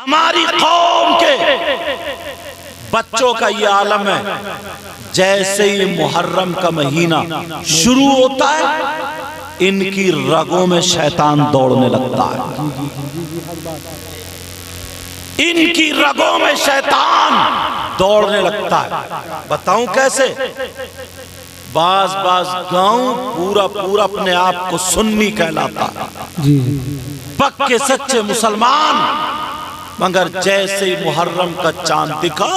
ہماری قوم کے بچوں کا یہ عالم ہے، جیسے ہی محرم کا مہینہ شروع ہوتا ہے ان کی رگوں میں شیطان دوڑنے لگتا ہے، ان کی رگوں میں شیطان دوڑنے لگتا ہے۔ بتاؤں کیسے؟ بعض گاؤں پورا اپنے آپ کو سنی کہلاتا ہے، پکے سچے مسلمان، مگر جیسے ہی محرم کا چاند دکھا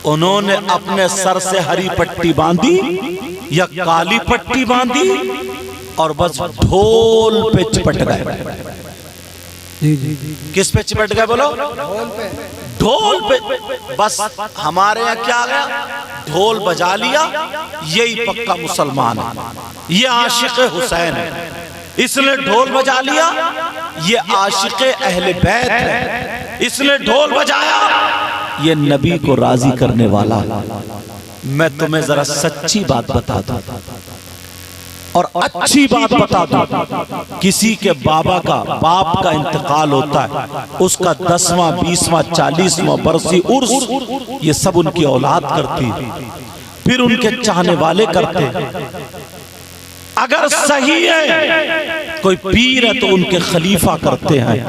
انہوں نے اپنے سر سے ہری پٹی باندھی یا کالی پٹی باندھی اور بس ڈھول پہ چپٹ گئے۔ کس پہ چپٹ گئے بولو؟ ڈھول پہ۔ بس ہمارے یہاں کیا گیا؟ ڈھول بجا لیا، یہی پکا مسلمان ہے، یہ عاشق حسین ہے، اس نے ڈھول بجا لیا، یہ عاشق اہل بیت ہے، اس نے ڈھول بجایا، یہ نبی کو راضی کرنے والا ہے۔ میں تمہیں ذرا سچی بات بتا دوں اور اچھی بات بتا دوں، کسی کے باپ کا انتقال ہوتا ہے، اس کا 10واں 20واں 40واں برسی عرس، یہ سب ان کی اولاد کرتی، پھر ان کے چاہنے والے کرتے۔ اگر صحیح ہے کوئی پیر ہے تو ان کے خلیفہ کرتے ہیں۔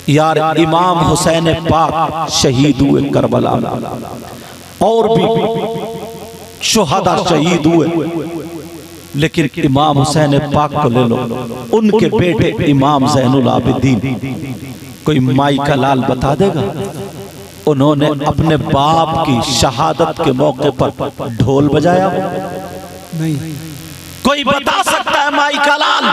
یار امام حسین پاک شہید ہوئے کربلا میں، اور بھی شہداء شہید ہوئے، لیکن امام حسین پاک کو لے لو، ان کے بیٹے امام زین العابدین، کوئی مائی کا لال بتا دے گا انہوں نے اپنے باپ کی شہادت کے موقع پر ڈھول بجایا؟ نہیں۔ کوئی بتا سکتا ہے مائی کا لال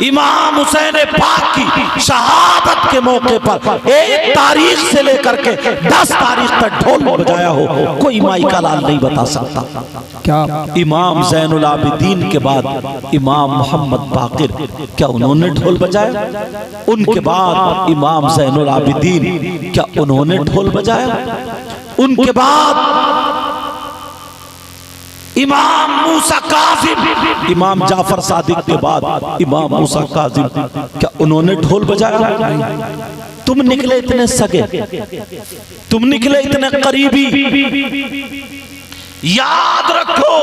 امام حسین پاک کی شہادت کے موقع پر 1 تاریخ سے لے کر کے 10 تاریخ تک ڈھول بجایا ہو؟ کوئی مائی کا لال نہیں بتا سکتا۔ کیا امام زین العابدین کے بعد امام محمد باقر، کیا انہوں نے ڈھول بجایا؟ ان کے بعد امام زین العابدین، کیا انہوں نے ڈھول بجایا؟ ان کے بعد امام موسیٰ کاظم، امام جعفر صادق کے بعد امام موسیٰ کاظم، کیا انہوں نے ڈھول بجایا؟ تم نکلے اتنے سگے، تم نکلے اتنے قریبی۔ یاد رکھو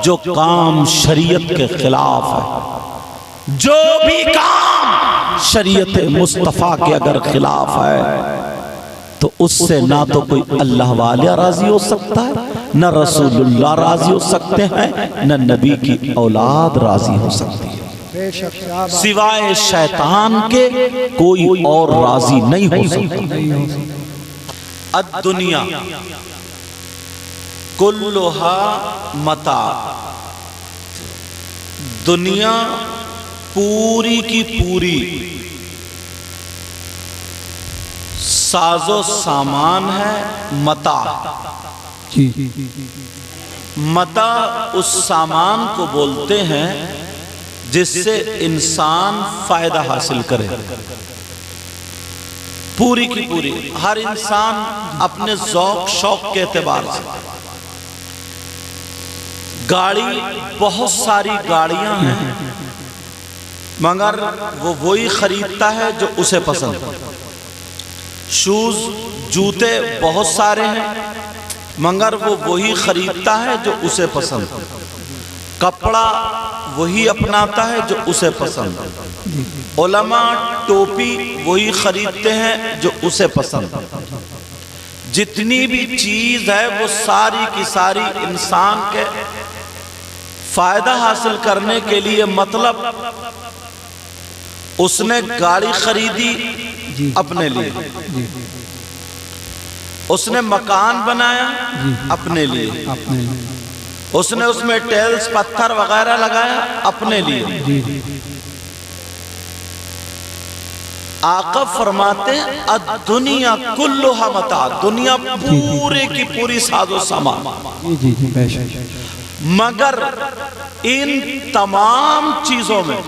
جو کام شریعت کے خلاف ہے، جو بھی کام شریعت مصطفیٰ کے اگر خلاف ہے تو اس سے نہ تو کوئی اللہ والا راضی ہو سکتا ہے، نہ رسول اللہ راضی ہو سکتے ہیں، نہ نبی کی اولاد راضی ہو سکتی ہے، سوائے شیطان کے کوئی اور راضی نہیں ہو سکتا۔ الدنیا کلھا متاع، دنیا پوری کی پوری ساز و سامان ہے، متاع۔ متاع اس سامان کو بولتے ہیں جس سے انسان فائدہ حاصل کرے، پوری کی پوری۔ ہر انسان اپنے ذوق شوق کے اعتبار سے، گاڑی بہت ساری گاڑیاں ہیں، مگر وہ وہی خریدتا ہے جو اسے پسند۔ شوز جوتے بہت سارے ہیں، مگر وہ وہی خریدتا ہے جو اسے پسند۔ کپڑا وہی اپناتا ہے جو اسے پسند۔ علماء ٹوپی وہی خریدتے ہیں جو اسے پسند۔ جتنی بھی چیز ہے وہ ساری کی ساری انسان کے فائدہ حاصل کرنے کے لیے، مطلب اس نے گاڑی خریدی اپنے لیے، اس نے مکان بنایا اپنے لیے، اس نے اس میں ٹیلز پتھر وغیرہ لگایا اپنے لیے۔ آقا فرماتے ہیں الدنیا کلھا متاع، دنیا پورے کی پوری ساز و سامان، مگر ان تمام چیزوں میں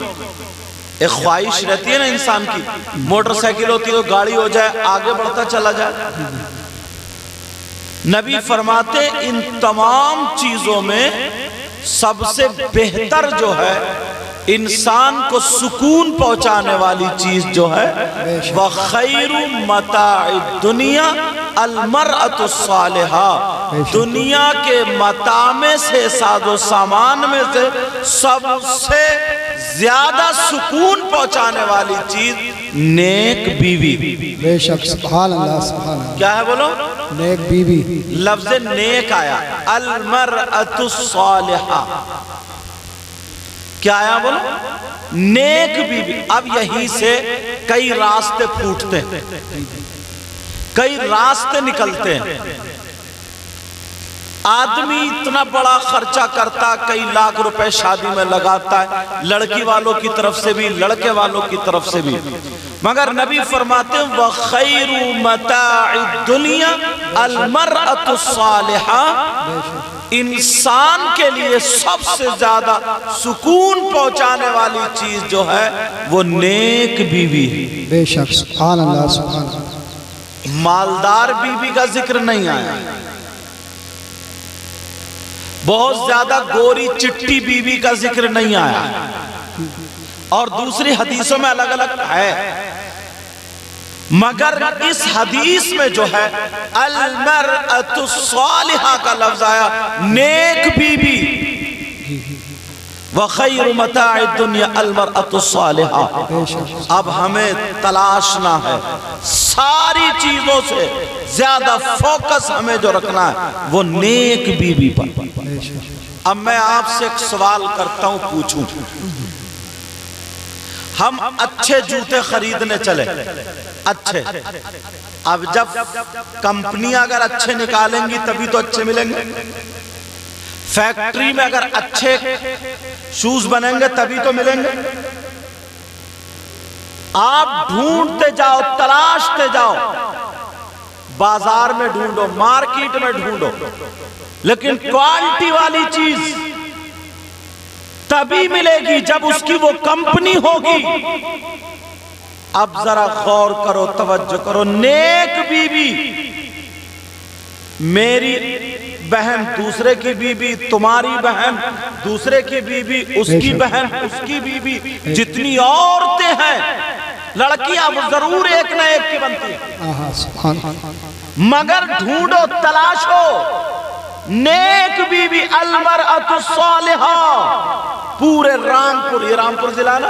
ایک خواہش رہتی ہے نا انسان کی، موٹر سائیکل ہوتی ہے، گاڑی ہو جائے، آگے بڑھتا چلا جائے۔ نبی فرماتے ان تمام چیزوں میں سب سے بہتر جو ہے انسان کو سکون پہنچانے والی چیز جو ہے وَخَيْرُ مَتَاعِ الدُّنْيَا الْمَرْأَةُ الصَّالِحَةُ، دنیا کے متاع میں سے، ساز و سامان میں سے سب سے زیادہ سکون پہنچانے والی چیز نیک بیوی۔ بے شک، سبحان اللہ سبحان اللہ۔ کیا ہے بولو؟ نیک بیوی۔ لفظ نیک آیا المرأۃ الصالحہ، کیا آیا بولو؟ نیک بیوی۔ اب یہی سے کئی راستے پھوٹتے ہیں، کئی راستے نکلتے ہیں۔ آدمی اتنا بڑا خرچہ کرتا، کئی لاکھ روپے شادی میں لگاتا ہے، لڑکی والوں کی طرف سے بھی، لڑکے والوں کی طرف سے بھی، مگر نبی فرماتے ہیں وَخَيْرُ مَتَاعِ الدُّنْيَا الْمَرْأَةُ الصَّالِحَةُ، انسان کے لیے سب سے زیادہ سکون پہنچانے والی چیز جو ہے وہ نیک بیوی ہے۔ بے شک، سبحان اللہ سبحان اللہ۔ مالدار بیوی کا ذکر نہیں آیا، بہت زیادہ گوری چٹی بیوی کا ذکر نہیں آیا، اور دوسری حدیثوں میں الگ الگ ہے، مگر اس حدیث میں جو ہے المرأۃ الصالحہ کا لفظ آیا، نیک بیوی۔ وَخَيْرُ مَتَاعِ الدُّنْيَا الْمَرْأَةُ الصَّالِحَةُ۔ اب ہمیں تلاشنا ہے، ساری چیزوں سے زیادہ فوکس ہمیں جو رکھنا ہے وہ نیک بیوی پر۔ اب میں آپ سے ایک سوال کرتا ہوں، پوچھوں، ہم اچھے جوتے خریدنے چلے، اچھے، اب جب کمپنیاں اگر اچھے نکالیں گی تبھی تو اچھے ملیں گے، فیکٹری میں اگر اچھے شوز بنیں گے تبھی تو ملیں گے۔ آپ ڈھونڈتے جاؤ، تلاشتے جاؤ، بازار میں ڈھونڈو، مارکیٹ میں ڈھونڈو، لیکن کوالٹی والی چیز تبھی ملے گی جب اس کی وہ کمپنی ہوگی۔ اب ذرا غور کرو، توجہ کرو، نیک بیوی، میری بہن دوسرے کی بیوی، تمہاری بہن دوسرے کی بیوی، اس کی بہن اس کی بیوی، جتنی عورتیں ہیں لڑکیاں وہ ضرور ایک نہ ایک کی بنتی ہیں، مگر ڈھونڈو، تلاشو نیک بیوی المرأۃ الصالحہ۔ پورے رامپور، یہ رامپور ضلع نا،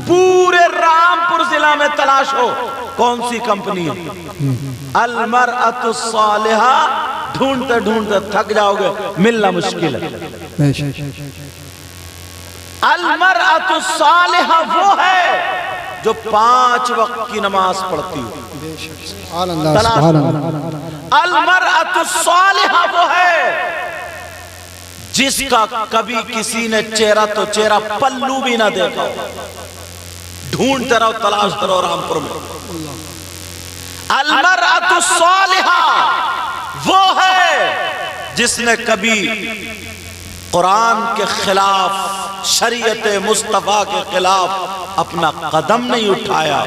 پورے رامپور ضلع میں تلاشو کون سی کمپنی ہے المرأۃ الصالحہ، ڈھونڈتے ڈھونڈتے تھک جاؤ گے، ملنا مشکل ہے۔ المرأۃ الصالحہ وہ ہے جو 5 وقت کی نماز پڑھتی ہو۔ المرأۃ الصالحہ وہ ہے جس کا کبھی کسی نے چہرہ تو چہرہ پلو بھی نہ دیکھا ہو، ڈھونڈتے رہو، تلاش کرو رامپور میں۔ المرأۃ الصالحہ وہ ہے جس نے کبھی قرآن کے خلاف، شریعت مصطفیٰ کے خلاف اپنا قدم نہیں اٹھایا،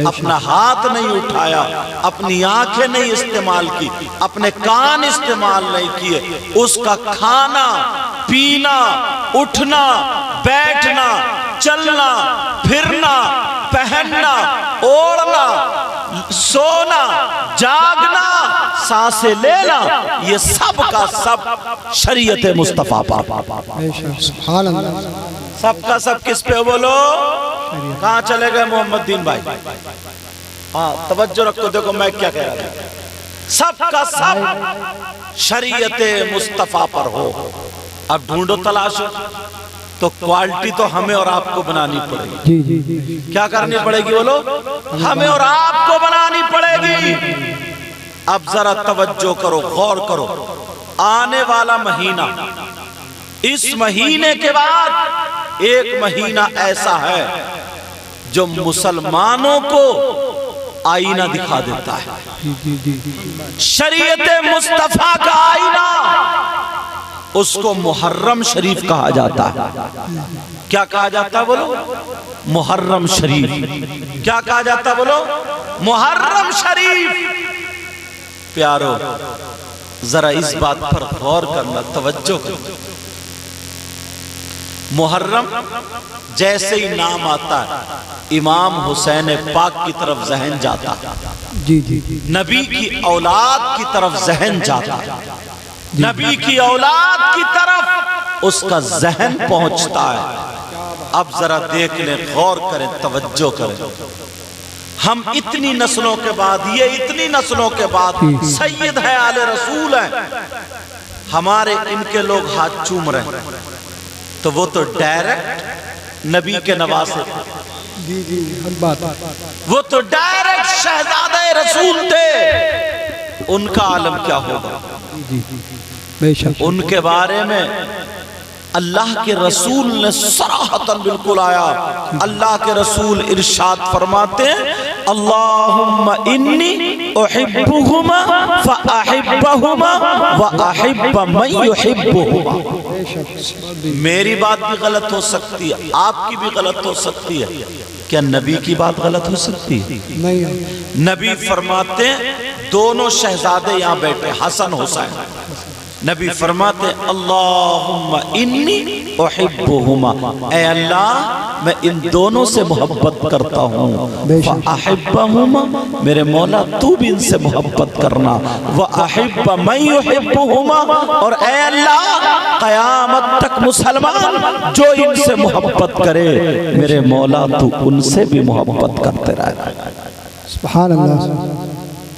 اپنا ہاتھ نہیں اٹھایا، اپنی آنکھیں نہیں استعمال کی، اپنے کان استعمال نہیں کیے، اس کا کھانا، پینا، اٹھنا، بیٹھنا، چلنا، پھرنا، پہننا، اوڑھنا، سونا، جاگنا، سانسیں لینا، یہ سب کا سب شریعت مصطفیٰ پاک۔ سب کا سب کس پہ بولو؟ کہاں چلے گئے محمد دین بھائی؟ ہاں توجہ رکھو، دیکھو میں کیا کہہ رہا ہوں، سب کا سب شریعت مصطفیٰ پر ہو۔ اب ڈھونڈو، تلاشو، تو کوالٹی تو ہمیں اور آپ کو بنانی پڑے گی۔ کیا کرنی پڑے گی بولو؟ ہمیں اور آپ کو بنانی پڑے گی۔ اب ذرا توجہ کرو، غور کرو، آنے والا مہینہ، اس مہینے کے بعد ایک مہینہ ایسا ہے جو مسلمانوں کو آئینہ دکھا دیتا ہے، شریعت مصطفیٰ کا آئینہ، اس کو محرم شریف کہا جاتا ہے۔ کیا کہا جاتا ہے بولو؟ محرم شریف۔ کیا کہا جاتا ہے بولو؟ محرم شریف۔ پیارو ذرا اس بات پر غور کرنا، توجہ کرنا، محرم جیسے ہی نام آتا ہے امام حسین پاک کی طرف ذہن جاتا ہے، جی جی نبی کی اولاد کی طرف ذہن جاتا ہے، نبی کی اولاد کی طرف اس کا ذہن پہنچتا ہے۔ اب ذرا دیکھ لیں، غور کریں، توجہ کریں، ہم اتنی نسلوں کے بعد، یہ اتنی نسلوں کے بعد سید ہے، آل رسول ہے، ہمارے ان کے لوگ ہاتھ چوم رہے ہیں، تو وہ تو ڈائریکٹ نبی کے نواسے تھے، جی جی ہر بات وہ تو ڈائریکٹ شہزادہ رسول تھے، ان کا عالم کیا ہوگا؟ جی بے شک ان کے بارے میں اللہ کے رسول نے صراحتاً بالکل آیا، اللہ کے رسول ارشاد فرماتے ہیں اللہم انی احبہما فاحبہما واحب من یحبہما۔ میری بات بھی غلط ہو سکتی ہے، آپ کی بھی غلط ہو سکتی ہے، کیا نبی کی بات غلط ہو سکتی ہے؟ نہیں، نبی فرماتے ہیں، دونوں شہزادے یہاں بیٹھے حسن حسین، نبی فرماتے ہیں اللہم انی احبہما، اے اللہ میں ان دونوں سے محبت کرتا ہوں، فاحبہما میرے مولا تو بھی ان سے محبت کرنا، واحب من یحبہما اور اے اللہ قیامت تک مسلمان جو ان سے محبت کرے میرے مولا تو ان سے بھی محبت کرتے رہے۔ سبحان اللہ۔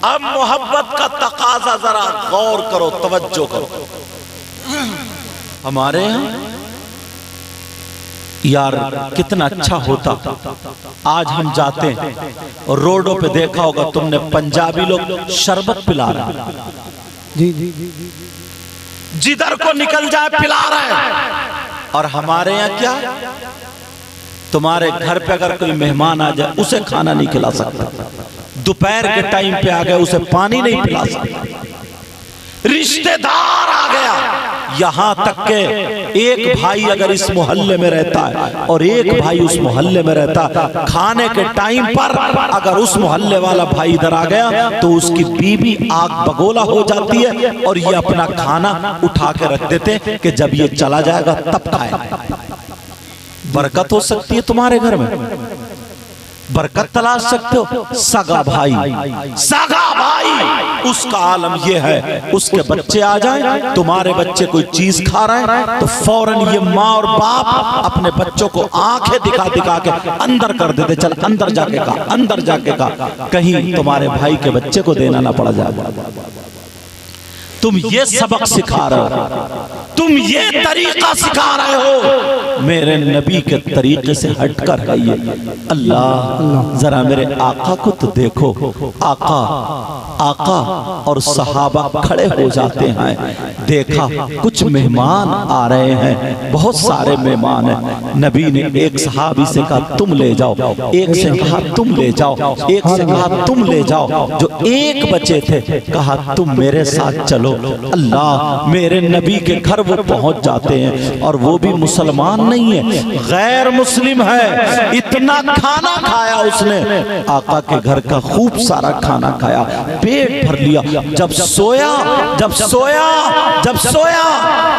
اب محبت کا تقاضا ذرا غور کرو، توجہ کرو۔ ہمارے یہاں یار کتنا اچھا ہوتا، آج ہم جاتے ہیں اور روڈوں پہ دیکھا ہوگا تم نے پنجابی لوگ شربت پلا رہے ہیں، جی جی جدھر کو نکل جائے پلا رہے ہیں، اور ہمارے یہاں کیا؟ تمہارے گھر پہ اگر کوئی مہمان آ جائے اسے کھانا نہیں کھلا سکتا، دوپہر کے ٹائم پہ آ گئے اسے پانی نہیں پلا سکتا، رشتہ دار آ گیا، یہاں تک کہ ایک بھائی اگر اس محلے میں رہتا ہے اور ایک بھائی اس محلے میں رہتا ہے، کھانے کے ٹائم پر اگر اس محلے والا بھائی ادھر آ گیا تو اس کی بیوی آگ بگولا ہو جاتی ہے اور یہ اپنا کھانا اٹھا کے رکھ دیتے ہیں کہ جب یہ چلا جائے گا تب کھائے۔ برکت ہو سکتی ہے تمہارے گھر میں، برکت تلاش سکتے ہو، سگا بھائی اس کا عالم یہ ہے، اس کے بچے آ جائیں، تمہارے بچے کوئی چیز کھا رہے ہیں تو فوراً یہ ماں اور باپ اپنے بچوں کو آنکھیں دکھا دکھا کے اندر کر دیتے، چل اندر جا کے کھا، اندر جا کے کھا، کہیں تمہارے بھائی کے بچے کو دینا نہ پڑ جائے۔ تم یہ سبق سکھا رہے ہو، تم یہ طریقہ سکھا رہے ہو، میرے نبی کے طریقے سے ہٹ کر رہیے۔ اللہ ذرا میرے آقا کو تو دیکھو، آقا اور صحابہ کھڑے ہو جاتے ہیں، دیکھا کچھ مہمان آ رہے ہیں، بہت سارے مہمان ہیں، نبی نے ایک صحابی سے کہا تم لے جاؤ، ایک سے کہا تم لے جاؤ، ایک سے کہا تم لے جاؤ، جو ایک بچے تھے کہا تم میرے ساتھ چلو۔ اللہ میرے نبی کے گھر وہ پہنچ جاتے ہیں اور وہ بھی مسلمان نہیں ہے، غیر مسلم ہے، اتنا کھانا کھایا اس نے، آقا کے گھر کا خوب سارا کھانا کھایا، پیٹ بھر لیا، جب سویا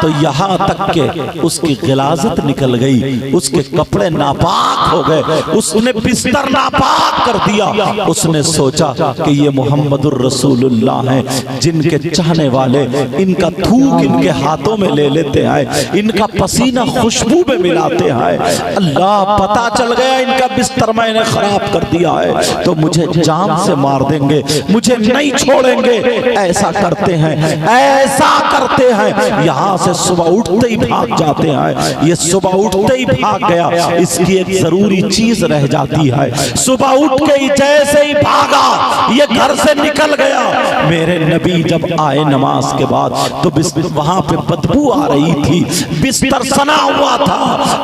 تو یہاں تک کہ اس کی غلاظت نکل گئی، اس کے کپڑے ناپاک ہو گئے، اس نے بستر ناپاک کر دیا، اس نے سوچا کہ یہ محمد الرسول اللہ ہیں جن کے چاہنے والے ان کا تھوک ان کے ہاتھوں میں لے لیتے ہیں، ان کا پسینہ خوشبو میں ملاتے ہیں، اللہ پتا چل گیا ان کا بستر میں نے خراب کر دیا ہے تو مجھے جان سے مار دیں گے، مجھے نہیں چھوڑیں گے، ایسا کرتے ہیں یہاں سے صبح اٹھتے ہی بھاگ جاتے ہیں۔ یہ صبح اٹھتے ہی بھاگ گیا، اس کی ایک ضروری چیز رہ جاتی ہے، صبح اٹھ کے ہی جیسے ہی بھاگا یہ گھر سے نکل گیا، میرے نبی جب آئے نماز کے بعد تو وہاں پہ بدبو آ رہی تھی، بستر سنا ہوا تھا،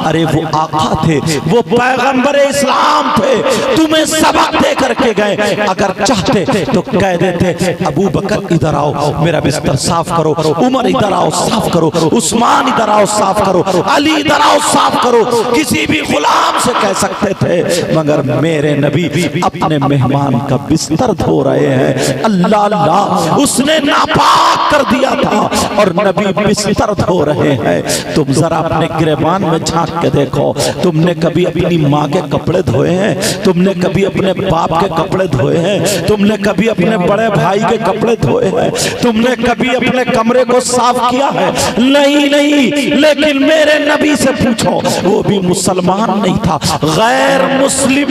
ارے وہ آقا تھے، وہ پیغمبر اسلام تھے، تمہیں سبق دے کر کے گئے، اگر چاہتے تو کہہ دیتے ابو بکر ادھر آؤ میرا بستر صاف کرو، عمر ادھر آؤ صاف کرو، عثمان ادھر آؤ صاف کرو، علی ادھر آؤ صاف کرو، کسی بھی غلام سے کہہ سکتے تھے، مگر میرے نبی اپنے مہمان کا بستر دھو رہے ہیں۔ اللہ اللہ، اس نے ناپاک کر دیا تھا اور نبی بستر دھو رہے ہیں۔ تم ذرا اپنے گریبان میں جھانک کے دیکھو، تم نے کبھی اپنی ماں کے کپڑے دھوئے ہیں؟ تم نے کبھی اپنے باپ کے کپڑے دھوئے ہیں؟ تم نے کبھی اپنے بڑے بھائی کے کپڑے دھوئے ہیں؟ تم نے کبھی اپنے کمرے کو صاف کیا ہے؟ نہیں نہیں، لیکن میرے نبی سے پوچھو، وہ بھی مسلمان نہیں تھا، غیر مسلم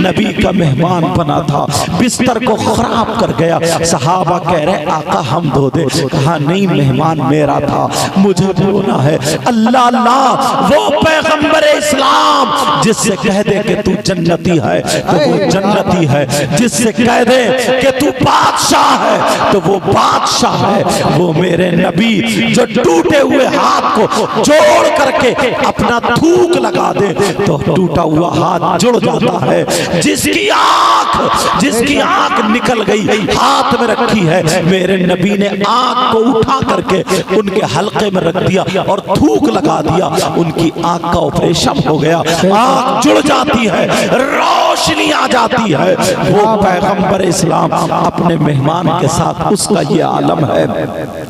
نبی کا مہمان بنا تھا، بستر کو خراب کر گیا۔ صحابہ کہہ رہے آقا ہم دھو دے، کہا نہیں مہمان میرا تھا، مجھے دھونا ہے۔ اللہ اللہ، وہ پیغمبر اسلام جس سے کہہ دے کہ تو جنتی ہے تو وہ جنتی ہے، جس سے کہہ دے کہ تو بادشاہ ہے تو وہ بادشاہ ہے، وہ میرے نبی جو ٹوٹے ہوئے ہاتھ کو جوڑ کر کے اپنا تھوک لگا دے تو ٹوٹا ہوا ہاتھ جڑ جاتا ہے، جس کی آنکھ نکل گئی ہاتھ میں رکھی ہے، میرے نبی نے آنکھ کو اٹھا کر کے ان کے حلقے میں رکھ دیا اور تھوک لگا دیا، ان کی آنکھ کا آپریشن ہو گیا، آنکھ جڑ جاتی ہے، روشنی آ جاتی ہے۔ وہ پیغمبر اسلام اپنے مہمان کے ساتھ، اس کا یہ عالم ہے۔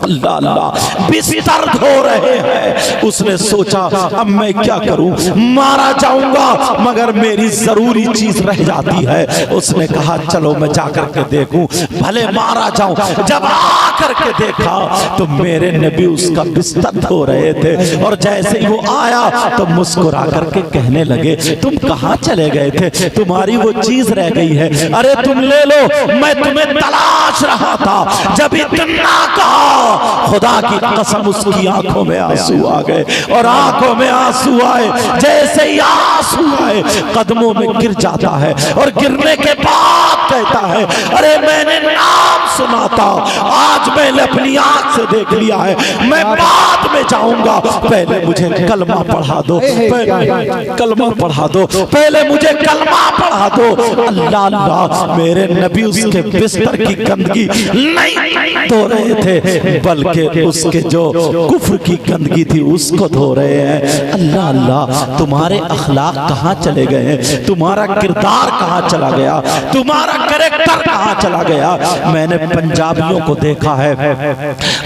اللہ اللہ، بستر دھو رہے ہیں۔ اس نے سوچا اب میں کیا کروں، مارا جاؤں گا مگر میری ضروری چیز رہ جاتی ہے۔ اس نے کہا چلو میں جا کر کے دیکھوں، بھلے مارا جاؤں۔ جب آ کر کے دیکھا تو میرے نبی اس کا بستر دھو رہے تھے، اور جیسے ہی وہ آیا تو مسکرا کر کے کہنے لگے تم کہاں چلے گئے تھے، تمہاری وہ چیز رہ گئی ہے، ارے تم لے لو، میں تمہیں تلاش رہا تھا۔ جب اتنا کہا خدا کی قسم اس کی آنکھوں میں آنسو آ گئے، اور آنکھوں میں آنسو آئے، جیسے ہی آنسو آئے قدموں میں گر جاتا ہے، اور گرنے کے بعد کہتا ہے ارے میں نے نام سنا تھا، آج میں نے اپنی آنکھ سے دیکھ لیا ہے، میں بعد میں جاؤں گا، پہلے مجھے کلمہ پڑھا دو، کلمہ پڑھا دو، پہلے مجھے کلمہ پڑھا دو۔ اللہ اللہ، میرے نبی اس کے بستر کی گندگی نہیں دھو رہے تھے، بلکہ اس کے جو کفر کی گندگی تھی اس کو دھو رہے ہیں۔ اللہ اللہ، تمہارے اخلاق کہاں چلے گئے ہیں، تمہارا کردار کہاں چلا گیا، تمہارا کریکٹر کہاں چلا گیا۔ میں نے پنجابیوں کو دیکھا ہے،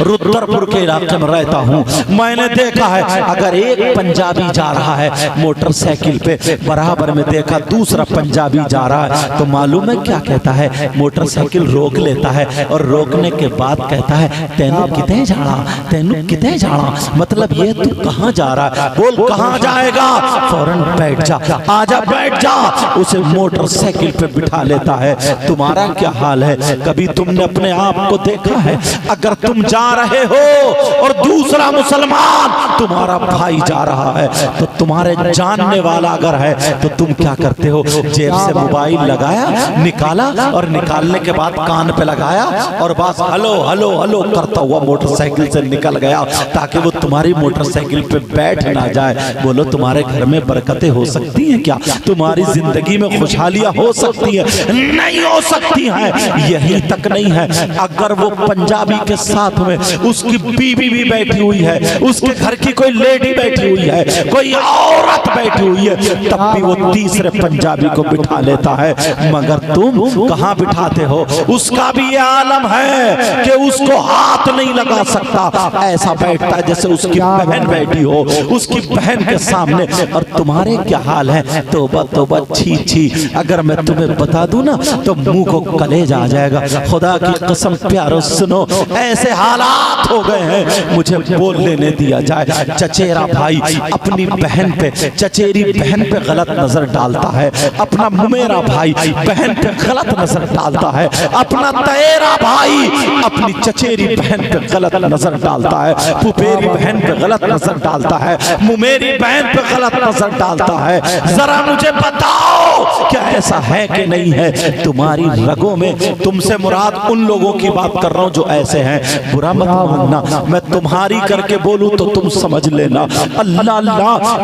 رودر پور کے علاقے میں رہتا ہوں، میں نے دیکھا ہے اگر ایک پنجابی جا رہا ہے موٹر سائیکل پہ، برابر میں دیکھا دوسرا پنجابی جا رہا ہے تو معلوم ہے کیا کہتا ہے، موٹر سائیکل روک لیتا ہے اور روکنے کے بعد کہتا ہے تینو کتے جانا، تینو کتے جانا، مطلب یہ تو کہاں جا رہا ہے، بول کہاں جائے گا، فوراً بیٹھ جا، آجا بیٹھ جا، اسے موٹر سائیکل پہ بٹھا لیتا ہے۔ تمہارا کیا حال ہے، کبھی تم نے اپنے آپ کو دیکھا ہے، اگر تم جا رہے ہو اور دوسرا مسلمان تمہارا بھائی جا رہا ہے تو تمہارے جاننے والا اگر ہے تو تم کیا کرتے ہو، جیب سے موبائل لگایا، نکالا، اور نکالنے کے بعد کان پہ لگایا اور بس ہلو ہلو ہلو کرتا ہوا موٹر سائیکل سے نکل گیا تاکہ وہ تمہاری موٹر سائیکل پہ بیٹھ نہ جائے۔ بولو تمہارے گھر میں برکتیں ہو سکتی ہیں کیا، تمہاری زندگی میں خوشحالیاں ہو سکتی ہیں؟ نہیں ہو سکتی ہیں۔ یہی تک نہیں ہے، اگر وہ پنجابی کے ساتھ میں اس کی بیوی بھی بیٹھی ہوئی ہے، اس کے گھر کی کوئی لیڈی بیٹھی ہوئی ہے، کوئی عورت بیٹھی ہوئی ہے، تب بھی وہ تیسرے پنجابی کو بٹھا لیتا ہے، مگر تم کہاں بٹھاتے ہو؟ اس کا بھی یہ عالم ہے کہ اس کو ہاتھ نہیں لگا سکتا، ایسا بیٹھتا ہے جیسے اس کی بہن بیٹھی ہو، اس کی بہن کے سامنے۔ اور تمہارے کیا حال ہے، توبہ توبہ، چھی چھی، اگر میں تمہیں بتا دوں نا تو منہ کو کلیجہ آ جائے گا۔ خدا کی قسم پیارو سنو، ایسے حالات ہو گئے ہیں، مجھے بول لینے دیا جائے۔ چچیرا بھائی اپنی بہن پہ، چچیری بہن پہ غلط نظر ڈالتا ہے، اپنا ممیرا بھائی بہن پہ غلط نظر ڈالتا ہے، اپنا تیرا بھائی اپنی چچیری بہن پہ غلط نظر ڈالتا ہے، پھپھیری بہن پہ غلط نظر ڈالتا ہے، ممیری بہن پہ غلط نظر ڈالتا ہے۔ ذرا مجھے بتاؤ کیا ایسا ہے کہ نہیں ہے؟ تمہاری رگوں میں، تم سے مراد ان لوگوں کی بات کر رہا ہوں جو ایسے ہیں، برا مت ماننا، میں تمہاری کر کے بولوں تو تم سمجھ لینا۔ اللہ اللہ،